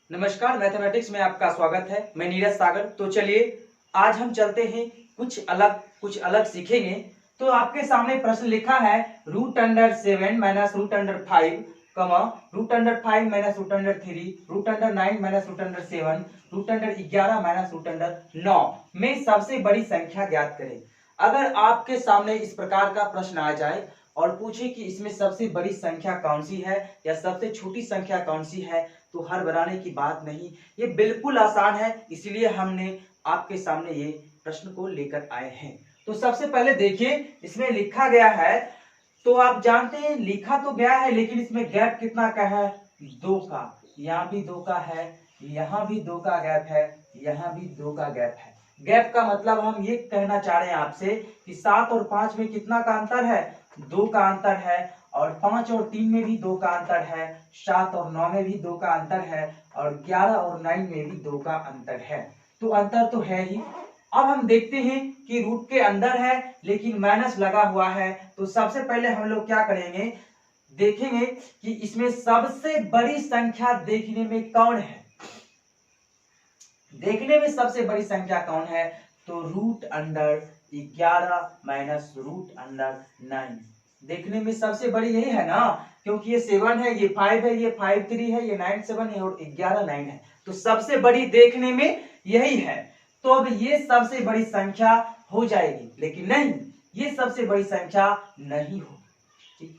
नमस्कार, मैथमेटिक्स में आपका स्वागत है। मैं नीरज सागर। तो चलिए आज हम चलते हैं, कुछ अलग सीखेंगे। तो आपके सामने प्रश्न लिखा है √7 माइनस √5, √5 माइनस √3, √9 माइनस √7, √11 माइनस √9 में सबसे बड़ी संख्या ज्ञात करें। अगर आपके सामने इस प्रकार का प्रश्न आ जाए और पूछे कि इसमें सबसे बड़ी संख्या कौन सी है या सबसे छोटी संख्या कौन सी है, तो हर बनाने की बात नहीं, ये बिल्कुल आसान है। इसलिए हमने आपके सामने ये प्रश्न को लेकर आए हैं। तो सबसे पहले देखिए, इसमें लिखा गया है, तो आप जानते हैं लिखा तो गया है, लेकिन इसमें गैप कितना का है? 2 का। यहाँ भी 2 का है, यहाँ भी 2 का गैप है, यहाँ भी 2 का गैप है। गैप का मतलब हम ये कहना चाह रहे हैं आपसे कि 7 और 5 में कितना का अंतर है? 2 का अंतर है। और 5 और 3 में भी 2 का अंतर है, 7 और 9 में भी 2 का अंतर है, और 11 और 9 में भी 2 का अंतर है। तो अंतर तो है ही। अब हम देखते हैं कि रूट के अंदर है लेकिन माइनस लगा हुआ है। तो सबसे पहले हम लोग क्या करेंगे, देखेंगे कि इसमें सबसे बड़ी संख्या देखने में कौन है। देखने में सबसे बड़ी संख्या कौन है? तो √11 माइनस √9। देखने में सबसे बड़ी यही है ना, क्योंकि ये 7 है, ये 5 है, ये 5 3 है, ये 9 7 है और 11 9 है। तो सबसे बड़ी देखने में यही है। तो अब ये सबसे बड़ी संख्या हो जाएगी, लेकिन नहीं, ये सबसे बड़ी संख्या नहीं होगी।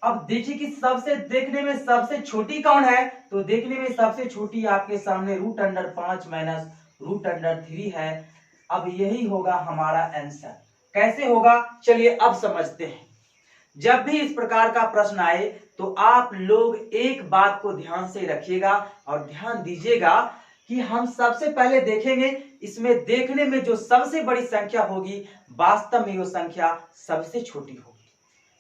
अब देखिए कि सबसे देखने में सबसे छोटी कौन है। तो देखने में सबसे छोटी आपके सामने √5 माइनस √3 है। अब यही होगा हमारा आंसर। कैसे होगा, चलिए अब समझते हैं। जब भी इस प्रकार का प्रश्न आए तो आप लोग एक बात को ध्यान से रखिएगा और ध्यान दीजिएगा कि हम सबसे पहले देखेंगे इसमें देखने में जो सबसे बड़ी संख्या होगी, वास्तव में वो संख्या सबसे छोटी होगी।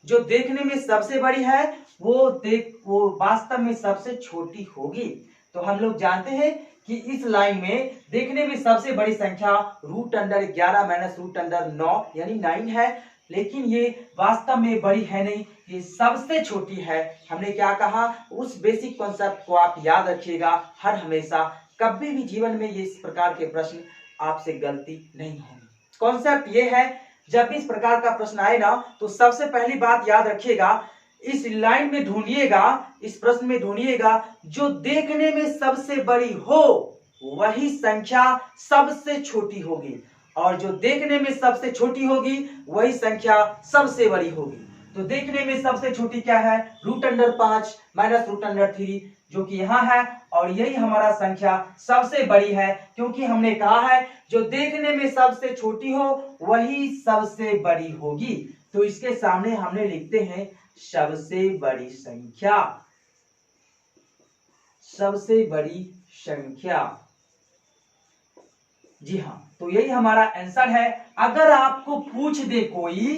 जो देखने में सबसे बड़ी है वो वास्तव में सबसे छोटी होगी। तो हम लोग जानते हैं कि इस लाइन में देखने में सबसे बड़ी संख्या √11 माइनस √9 यानी 9 है, लेकिन ये वास्तव में बड़ी है नहीं, ये सबसे छोटी है। हमने क्या कहा, उस बेसिक कॉन्सेप्ट को आप याद रखिएगा हर हमेशा। कभी भी जीवन में ये इस प्रकार के प्रश्न आपसे गलती नहीं होगी। कॉन्सेप्ट ये है, जब भी इस प्रकार का प्रश्न आए ना, तो सबसे पहली बात याद रखिएगा, इस लाइन में ढूंढिएगा, इस प्रश्न में ढूंढिएगा, जो देखने में सबसे बड़ी हो वही संख्या सबसे छोटी होगी, और जो देखने में सबसे छोटी होगी वही संख्या सबसे बड़ी होगी। तो देखने में सबसे छोटी क्या है? √5 माइनस √3, जो कि यहाँ है, और यही हमारा संख्या सबसे बड़ी है, क्योंकि हमने कहा है जो देखने में सबसे छोटी हो वही सबसे बड़ी होगी। तो इसके सामने हमने लिखते हैं सबसे बड़ी संख्या, सबसे बड़ी संख्या। जी हाँ, तो यही हमारा आंसर है। अगर आपको पूछ दे कोई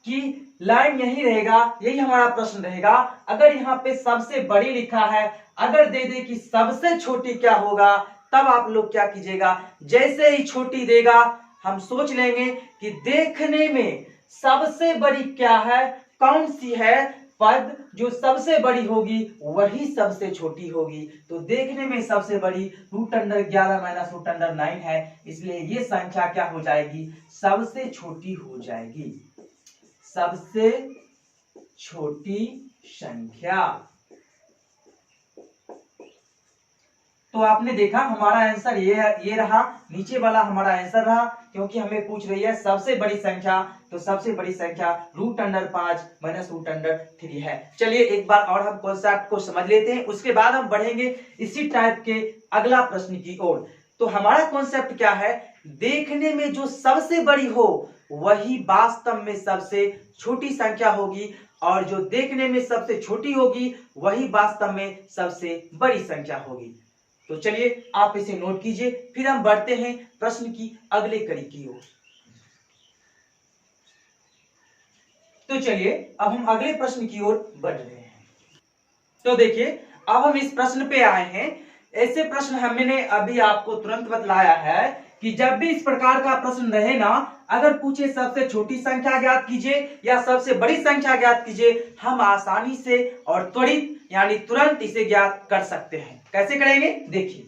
कि लाइन यही रहेगा, यही हमारा प्रश्न रहेगा, अगर यहाँ पे सबसे बड़ी लिखा है, अगर दे दे कि सबसे छोटी क्या होगा, तब आप लोग क्या कीजिएगा, जैसे ही छोटी देगा हम सोच लेंगे कि देखने में सबसे बड़ी क्या है, कौन सी है पद, जो सबसे बड़ी होगी वही सबसे छोटी होगी। तो देखने में सबसे बड़ी √11 माइनस √9 है, इसलिए ये संख्या क्या हो जाएगी, सबसे छोटी हो जाएगी, सबसे छोटी संख्या। तो आपने देखा हमारा आंसर ये रहा, नीचे वाला हमारा आंसर रहा, क्योंकि हमें पूछ रही है सबसे बड़ी संख्या। तो सबसे बड़ी संख्या √5 माइनस √3 है। चलिए एक बार और हम कॉन्सेप्ट को समझ लेते हैं, उसके बाद हम बढ़ेंगे इसी टाइप के अगला प्रश्न की ओर। तो हमारा कॉन्सेप्ट क्या है, देखने में जो सबसे बड़ी हो वही वास्तव में सबसे छोटी संख्या होगी, और जो देखने में सबसे छोटी होगी वही वास्तव में सबसे बड़ी संख्या होगी। तो चलिए आप इसे नोट कीजिए, फिर हम बढ़ते हैं प्रश्न की अगले कड़ी की ओर। तो चलिए अब हम अगले प्रश्न की ओर बढ़ रहे हैं। तो देखिए अब हम इस प्रश्न पे आए हैं। ऐसे प्रश्न हमने अभी आपको तुरंत बतलाया है कि जब भी इस प्रकार का प्रश्न रहे ना, अगर पूछे सबसे छोटी संख्या ज्ञात कीजिए या सबसे बड़ी संख्या ज्ञात कीजिए, हम आसानी से और त्वरित यानी तुरंत इसे ज्ञात कर सकते हैं। कैसे करेंगे देखिए,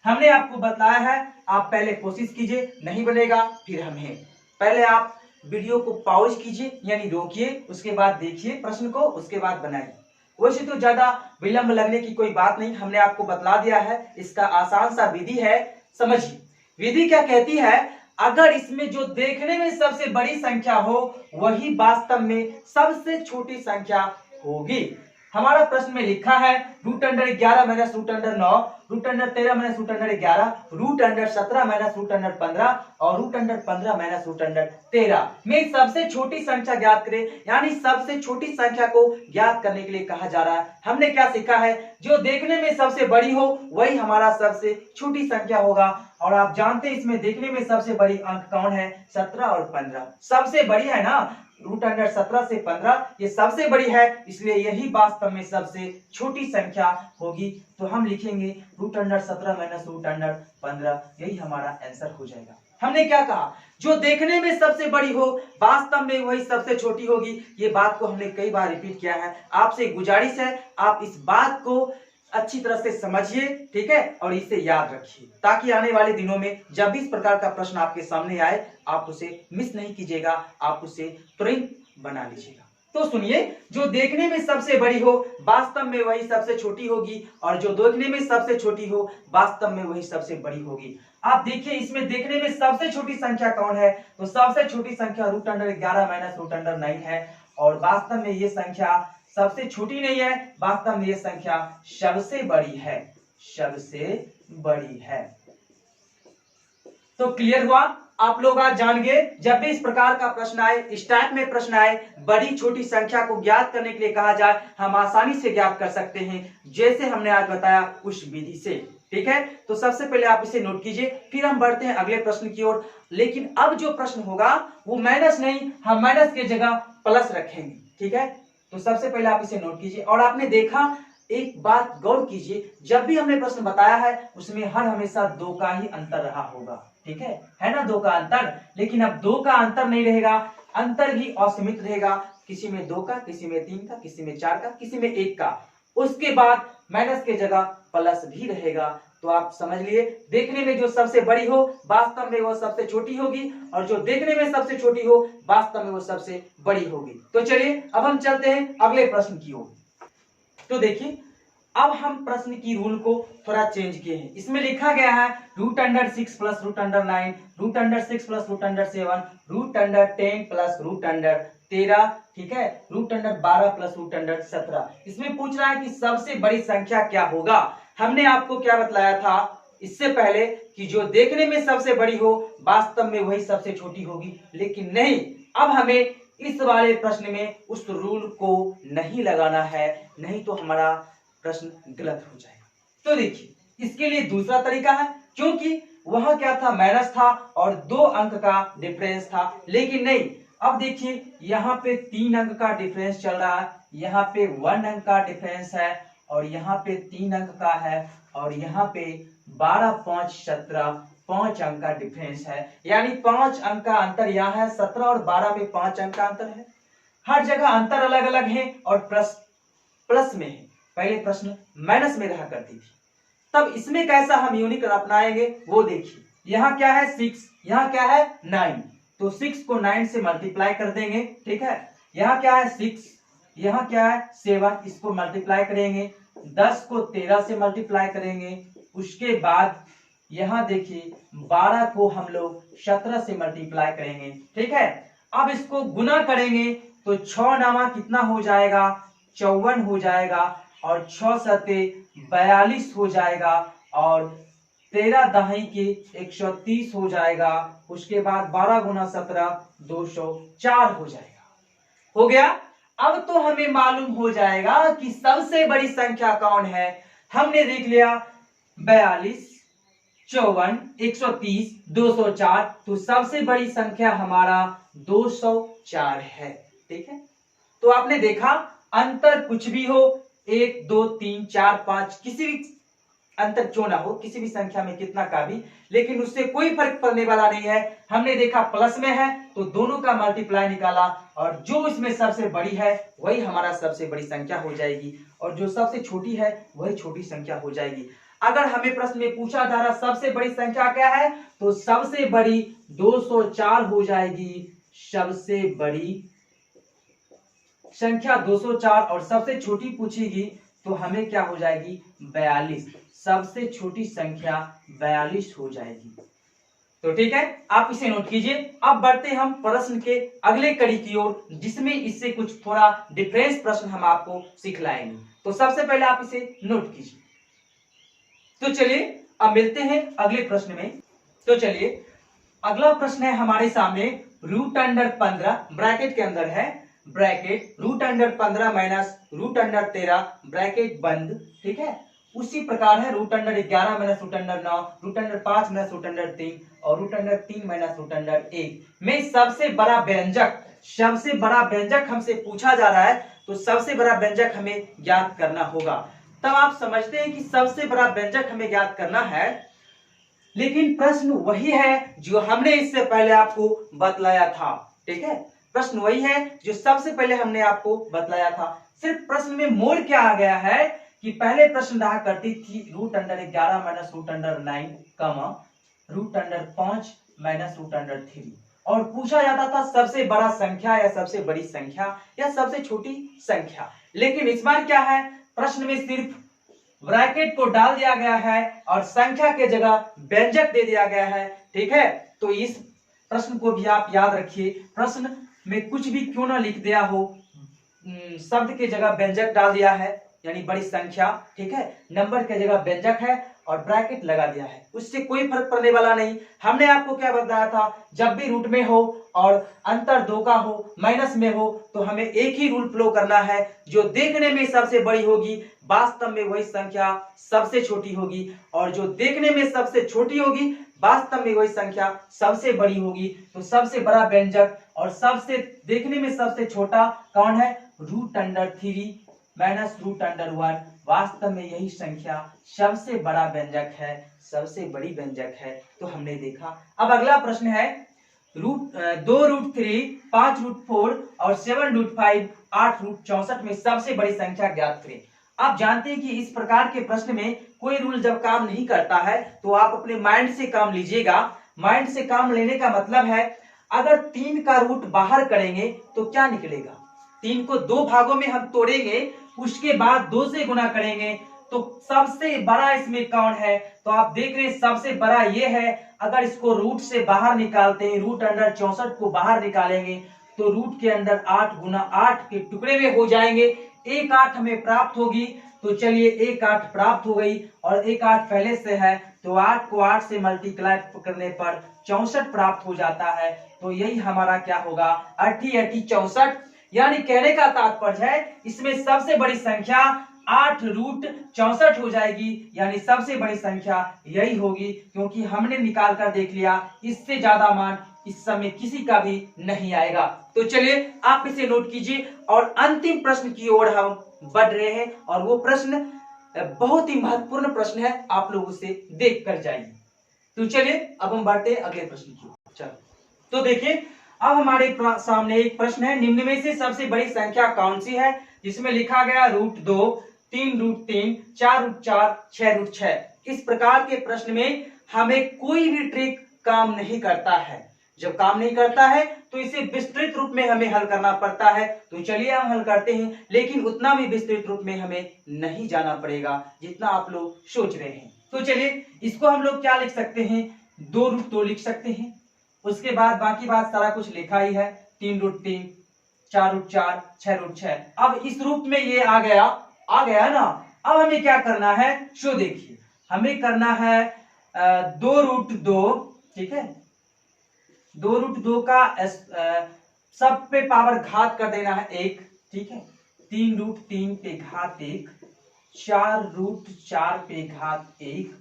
हमने आपको बताया है, आप पहले कोशिश कीजिए, नहीं बनेगा फिर हमें पहले आप वीडियो को पॉज कीजिए यानी रोकिए, उसके बाद देखिए प्रश्न को, उसके बाद बनाइए। वैसे तो ज्यादा विलंब लगने की कोई बात नहीं, हमने आपको बतला दिया है, इसका आसान सा विधि है, समझिए। विधि क्या कहती है, अगर इसमें जो देखने में सबसे बड़ी संख्या हो वही वास्तव में सबसे छोटी संख्या होगी। हमारा प्रश्न में लिखा है √11 माइनस √9, √13 माइनस √11, √17 माइनस √15 और √15 माइनस √13 में सबसे छोटी संख्या ज्ञात करें, यानी सबसे छोटी संख्या को ज्ञात करने के लिए कहा जा रहा है। हमने क्या सीखा है, जो देखने में सबसे बड़ी हो वही हमारा सबसे छोटी संख्या होगा। और आप जानते हैं इसमें देखने में सबसे बड़ी अंक कौन है, 17 और 15 सबसे बड़ी है ना, √17 से 15 ये सबसे बड़ी है, इसलिए यही वास्तव में सबसे छोटी संख्या होगी। तो हम लिखेंगे √17 माइनस √15, यही हमारा आंसर हो जाएगा। हमने क्या कहा, जो देखने में सबसे बड़ी हो वास्तव में वही सबसे छोटी होगी। ये बात को हमने कई बार रिपीट किया है, आपसे गुजारिश है आप इस बात को अच्छी तरह से समझिए, ठीक है, और इसे याद रखिए, ताकि आने वाले दिनों में जब भी इस प्रकार का प्रश्न आपके सामने आए आप उसे मिस नहीं कीजिएगा, आप उसे तुरंत बना लीजिएगा। तो सुनिए, जो देखने में सबसे बड़ी हो वास्तव में वही सबसे छोटी होगी, और जो देखने में सबसे छोटी हो वास्तव में वही सबसे बड़ी होगी। आप देखिए इसमें देखने में सबसे छोटी संख्या कौन है, तो सबसे छोटी संख्या √11 माइनस √9 है, और वास्तव में ये संख्या सबसे छोटी नहीं है, वास्तव में ये संख्या सबसे बड़ी है, सबसे बड़ी है। तो क्लियर हुआ, आप लोग आज जान गए, जब भी इस प्रकार का प्रश्न आए, इस टाइप में प्रश्न आए, बड़ी छोटी संख्या को ज्ञात करने के लिए कहा जाए, हम आसानी से ज्ञात कर सकते हैं, जैसे हमने आज बताया उस विधि से, ठीक है। तो सबसे पहले आप इसे नोट कीजिए, फिर हम बढ़ते हैं अगले प्रश्न की ओर। लेकिन अब जो प्रश्न होगा वो माइनस नहीं, हम माइनस की जगह प्लस रखेंगे, ठीक है। तो सबसे पहले आप इसे नोट कीजिए। और आपने देखा, एक बात गौर कीजिए, जब भी हमने प्रश्न बताया है उसमें हर हमेशा 2 का ही अंतर रहा होगा, ठीक है ना, 2 का अंतर। लेकिन अब 2 का अंतर नहीं रहेगा, अंतर भी असीमित रहेगा, किसी में 2 का, किसी में 3 का, किसी में 4 का, किसी में 1 का। उसके बाद माइनस के जगह प्लस भी रहेगा। तो आप समझ लिए, देखने में जो सबसे बड़ी हो वास्तव में वो सबसे छोटी होगी, और जो देखने में सबसे छोटी हो वास्तव में वो सबसे बड़ी होगी। तो चलिए अब हम चलते हैं अगले प्रश्न की ओर। तो देखिए, अब हम प्रश्न की रूल को थोड़ा चेंज किए हैं। इसमें लिखा गया है √6 प्लस √9, √6 प्लस √7, √10 प्लस √13, ठीक है, √12 प्लस √17। इसमें पूछ रहा है कि सबसे बड़ी संख्या क्या होगा। हमने आपको क्या बतलाया था इससे पहले कि जो देखने में सबसे बड़ी हो वास्तव में वही सबसे छोटी होगी, लेकिन नहीं, अब हमें इस वाले प्रश्न में उस रूल को नहीं लगाना है, नहीं तो हमारा प्रश्न गलत हो जाएगा। तो देखिए, इसके लिए दूसरा तरीका है, क्योंकि वहां क्या था, माइनस था और 2 अंक का डिफरेंस था, लेकिन नहीं, अब देखिए यहाँ पे 3 अंक का डिफरेंस चल रहा है, यहाँ पे 1 अंक का डिफरेंस है, और यहाँ पे 3 अंक का है, और यहाँ पे 12, 5, 17 5 अंक का डिफरेंस है, यानी 5 अंक का अंतर यहाँ है, 17 और 12 में 5 अंक का अंतर है। हर जगह अंतर अलग अलग है और प्लस में है। पहले प्रश्न माइनस में रहा करती थी, तब इसमें कैसा हम यूनिक अपनाएंगे वो देखिए। यहाँ क्या है 6, यहाँ क्या है 9, तो 6 को 9 से मल्टीप्लाई कर देंगे, ठीक है। यहाँ क्या है 6, यहाँ क्या है 7, इसको मल्टीप्लाई करेंगे, 10 को 13 से मल्टीप्लाई करेंगे, उसके बाद यहाँ देखिए 12 को हम लोग 17 से मल्टीप्लाई करेंगे, ठीक है। अब इसको गुना करेंगे तो 6 नामा कितना हो जाएगा, 54 हो जाएगा, और 6 सते 42 हो जाएगा, और 13 दहाई के 130 हो जाएगा, उसके बाद 12 गुना 17 204 हो जाएगा। हो गया। अब तो हमें मालूम हो जाएगा कि सबसे बड़ी संख्या कौन है। हमने देख लिया 42, 54, 130, 204, तो सबसे बड़ी संख्या हमारा 204 है, ठीक है। तो आपने देखा, अंतर कुछ भी हो, 1, 2, 3, 4, 5, किसी भी अंतर क्यों ना हो, किसी भी संख्या में कितना का भी, लेकिन उससे कोई फर्क पड़ने वाला नहीं है। हमने देखा प्लस में है तो दोनों का मल्टीप्लाई निकाला, और जो इसमें सबसे बड़ी है वही हमारा सबसे बड़ी संख्या हो जाएगी, और जो सबसे छोटी है वही छोटी संख्या हो जाएगी। अगर हमें प्रश्न में पूछा जा रहा सबसे बड़ी संख्या क्या है, तो सबसे बड़ी 204 हो जाएगी। सबसे बड़ी संख्या 204 और सबसे छोटी पूछेगी तो हमें क्या हो जाएगी, 42। सबसे छोटी संख्या 42 हो जाएगी। तो ठीक है, आप इसे नोट कीजिए। अब बढ़ते हम प्रश्न के अगले कड़ी की ओर, जिसमें इससे कुछ थोड़ा डिफरेंस प्रश्न हम आपको सिखलाएंगे। तो सबसे पहले आप इसे नोट कीजिए। तो चलिए अब मिलते हैं अगले प्रश्न में। तो चलिए अगला प्रश्न है हमारे सामने, रूट अंडर 15 ब्रैकेट के अंदर है, bracket root under 15 minus root under 13 bracket बंद। ठीक है, उसी प्रकार है root under 11 minus root under 9, root under 5 minus root under 3 और root under 3 minus root under 1 में सबसे बड़ा व्यंजक हमसे पूछा जा रहा है। तो सबसे बड़ा व्यंजक हमें ज्ञात करना होगा। तब आप समझते हैं कि सबसे बड़ा व्यंजक हमें ज्ञात करना है, लेकिन प्रश्न वही है जो हमने इससे पहले आपको बतलाया था। ठीक है, प्रश्न वही है जो सबसे पहले हमने आपको बतलाया था। सिर्फ प्रश्न में मोड़ क्या आ गया है कि पहले प्रश्न रहा करती थी root under 11 minus root under 9 comma root under 5 minus root under 3, और पूछा जाता था सबसे बड़ा संख्या या सबसे बड़ी संख्या या सबसे छोटी संख्या। लेकिन इस बार क्या है, प्रश्न में सिर्फ ब्रैकेट को डाल दिया गया है और संख्या के जगह व्यंजक दे दिया गया है। ठीक है, तो इस प्रश्न को भी आप याद रखिए। प्रश्न में कुछ भी क्यों ना लिख दिया हो, शब्द के जगह व्यंजक डाल दिया है यानी बड़ी संख्या। ठीक है, नंबर के जगह व्यंजक है और ब्रैकेट लगा दिया है, उससे कोई फर्क पड़ने वाला नहीं। हमने आपको क्या बताया था, जब भी रूट में हो और अंतर 2 का हो, माइनस में हो, तो हमें एक ही रूल फ्लो करना है, जो देखने में सबसे बड़ी होगी वास्तव में वही संख्या सबसे छोटी होगी, और जो देखने में सबसे छोटी होगी वास्तव में वही संख्या सबसे बड़ी होगी। तो सबसे बड़ा व्यंजक और सबसे देखने में सबसे छोटा कौन है, root under 3 minus root under 1, वास्तव में यही संख्या सबसे बड़ा व्यंजक है, सबसे बड़ी व्यंजक है। तो हमने देखा। अब अगला प्रश्न है, 2 रूट 3 5 रूट 4 और 7 रूट 5 8 रूट 64 में सबसे बड़ी संख्या ज्ञात करें। आप जानते हैं कि इस प्रकार के प्रश्न में कोई रूल जब काम नहीं करता है तो आप अपने माइंड से काम लीजिएगा। माइंड से काम लेने का मतलब है, अगर 3 का रूट बाहर करेंगे तो क्या निकलेगा, 3 को 2 भागों में हम तोड़ेंगे, उसके बाद 2 से गुना करेंगे, तो सबसे बड़ा इसमें कौन है। तो आप देख रहे हैं सबसे बड़ा ये है। अगर इसको रूट से बाहर निकालते हैं, रूट अंडर 64 को बाहर निकालेंगे तो रूट के अंदर 8 गुना 8 के टुकड़े में हो जाएंगे, 1 8 हमें प्राप्त होगी। तो चलिए 1 8 प्राप्त हो गई और 1 8 पहले से है, तो 8 को 8 से मल्टीप्लाई करने पर 64 प्राप्त हो जाता है। तो यही हमारा क्या होगा, 8 8 64। यानी कहने का तात्पर्य है इसमें सबसे बड़ी संख्या 8 रूट 64 हो जाएगी, यानी सबसे बड़ी संख्या यही होगी, क्योंकि हमने निकाल कर देख लिया इससे ज्यादा मान इस समय किसी का भी नहीं आएगा। तो चलिए आप इसे नोट कीजिए और अंतिम प्रश्न की ओर हम बढ़ रहे हैं, और वो प्रश्न बहुत ही महत्वपूर्ण प्रश्न है, आप लोग उसे देख कर जाइए। तो चलिए अब हम बढ़ते हैं अगले प्रश्न की ओर। चलो तो देखिए, अब हमारे सामने एक प्रश्न है, निम्न में से सबसे बड़ी संख्या कौन सी है, जिसमें लिखा गया रूट 2 3 रूट 3 4 रूट 4 6 रूट 6। इस प्रकार के प्रश्न में हमें कोई भी ट्रिक काम नहीं करता है। जब काम नहीं करता है तो इसे विस्तृत रूप में हमें हल करना पड़ता है। तो चलिए हम हल करते हैं, लेकिन उतना भी विस्तृत रूप में हमें नहीं जाना पड़ेगा जितना आप लोग सोच रहे हैं। तो चलिए इसको हम लोग क्या लिख सकते हैं, 2 रूट 2 लिख सकते हैं। उसके बाद बाकी बात सारा कुछ लिखा ही है, 3 रूट 3 4 रूट 4 6 रूट 6। अब इस रूप में ये आ गया ना। अब हमें क्या करना है, शो देखिए, हमें करना है 2 रूट 2। ठीक है, 2 रूट 2 का सब पे पावर घात कर देना है 1। ठीक है, 3 रूट 3 पे घात 1, 4 रूट 4 पे घात 1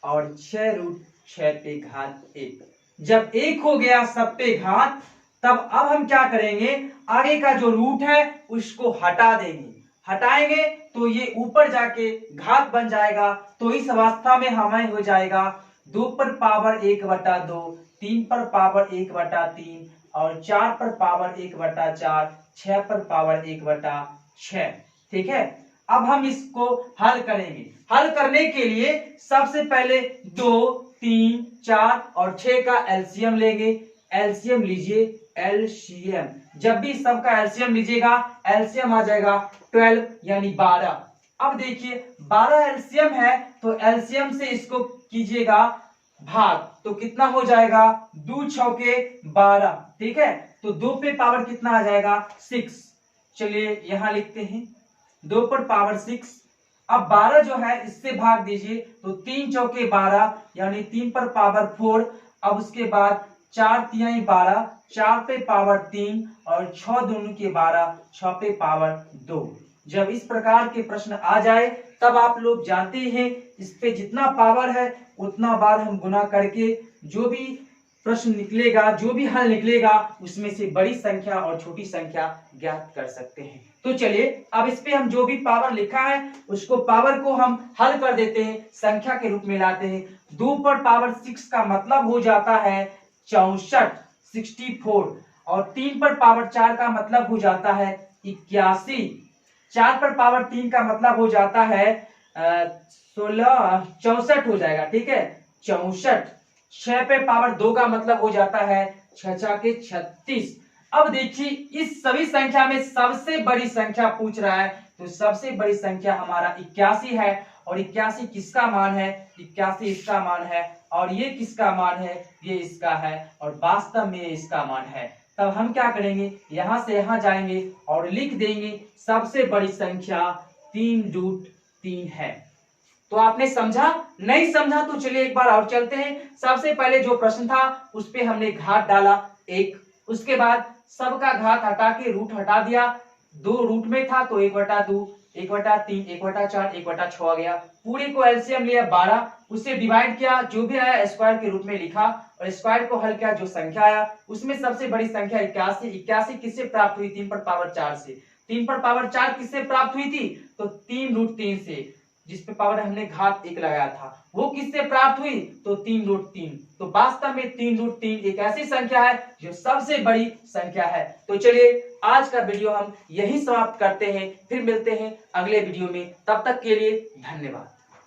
और 6 रूट 6 पे घात 1। जब 1 हो गया सब पे घात, तब अब हम क्या करेंगे, आगे का जो रूट है उसको हटा देंगे। हटाएंगे तो ये ऊपर जाके घात बन जाएगा। तो इस अवस्था में हमें हो जाएगा 2 पर पावर 1/2, 3 पर पावर 1/3 और 4 पर पावर 1/4, 6 पर पावर 1/6। ठीक है, अब हम इसको हल करेंगे। हल करने के लिए सबसे पहले 2, 3, 4 और 6 का एलसीएम लेंगे। एलसीएम लीजिए, एलसीएम जब भी सबका एलसीएम लीजिएगा, एलसीएम आ जाएगा 12 यानी 12। अब देखिए 12 एलसीएम है तो एलसीएम से इसको कीजिएगा भाग, तो कितना हो जाएगा 2 छौके 12, ठीक है। तो 2 पे पावर कितना आ जाएगा 6। चलिए यहां लिखते हैं 2 पर पावर 6। अब 12 जो है इससे भाग दीजिए, तो 3 चौके 12 यानी 3 पर पावर 4। अब उसके बाद 4 तिहाई 12, 4 पे पावर 3 और 6 दूनी के 12, 6 पे पावर 2। जब इस प्रकार के प्रश्न आ जाए तब आप लोग जानते हैं इस पे जितना पावर है उतना बार हम गुना करके जो भी प्रश्न निकलेगा, जो भी हल निकलेगा, उसमें से बड़ी संख्या और छोटी संख्या ज्ञात कर सकते हैं। तो चलिए अब इस पे हम जो भी पावर लिखा है उसको पावर को हम हल कर देते हैं, संख्या के रूप में लाते हैं। 2 पर पावर 6 का मतलब हो जाता है 64, 64। और 3 पर पावर 4 का मतलब हो जाता है 81। 4 पर पावर 3 का मतलब हो जाता है 16, 64 हो जाएगा, ठीक है 64। 6 पे पावर 2 का मतलब हो जाता है 6 के 36। अब देखिए इस सभी संख्या में सबसे बड़ी संख्या पूछ रहा है, तो सबसे बड़ी संख्या हमारा 81 है। और 81 किसका मान है, 81 इसका मान है, और ये किसका मान है, ये इसका है, और वास्तव में इसका मान है। तब हम क्या करेंगे, यहां से यहां जाएंगे और लिख देंगे सबसे बड़ी संख्या 3√3 है। तो आपने समझा, नहीं समझा तो चलिए एक बार और चलते हैं। सबसे पहले जो प्रश्न था उस पे हमने घात डाला 1, उसके बाद सबका घात हटा के रूट हटा दिया, 2 रूट में था तो 1/2, 1/3, 1/4, 1/6 आ गया। पूरे को एलसीएम लिया 12, उससे डिवाइड किया, जो भी आया स्क्वायर के रूप में लिखा और स्क्वायर को हल किया, जो संख्या आया उसमें सबसे बड़ी संख्या 81। 81 किससे प्राप्त हुई, 3 पर पावर 4 से। 3 पर पावर 4 किससे प्राप्त हुई थी, तो 3√3 से, जिस पे पावर हमने घात 1 लगाया था, वो किससे प्राप्त हुई, तो 3√3। तो वास्तव में 3√3 एक ऐसी संख्या है जो सबसे बड़ी संख्या है। तो चलिए आज का वीडियो हम यही समाप्त करते हैं, फिर मिलते हैं अगले वीडियो में। तब तक के लिए धन्यवाद।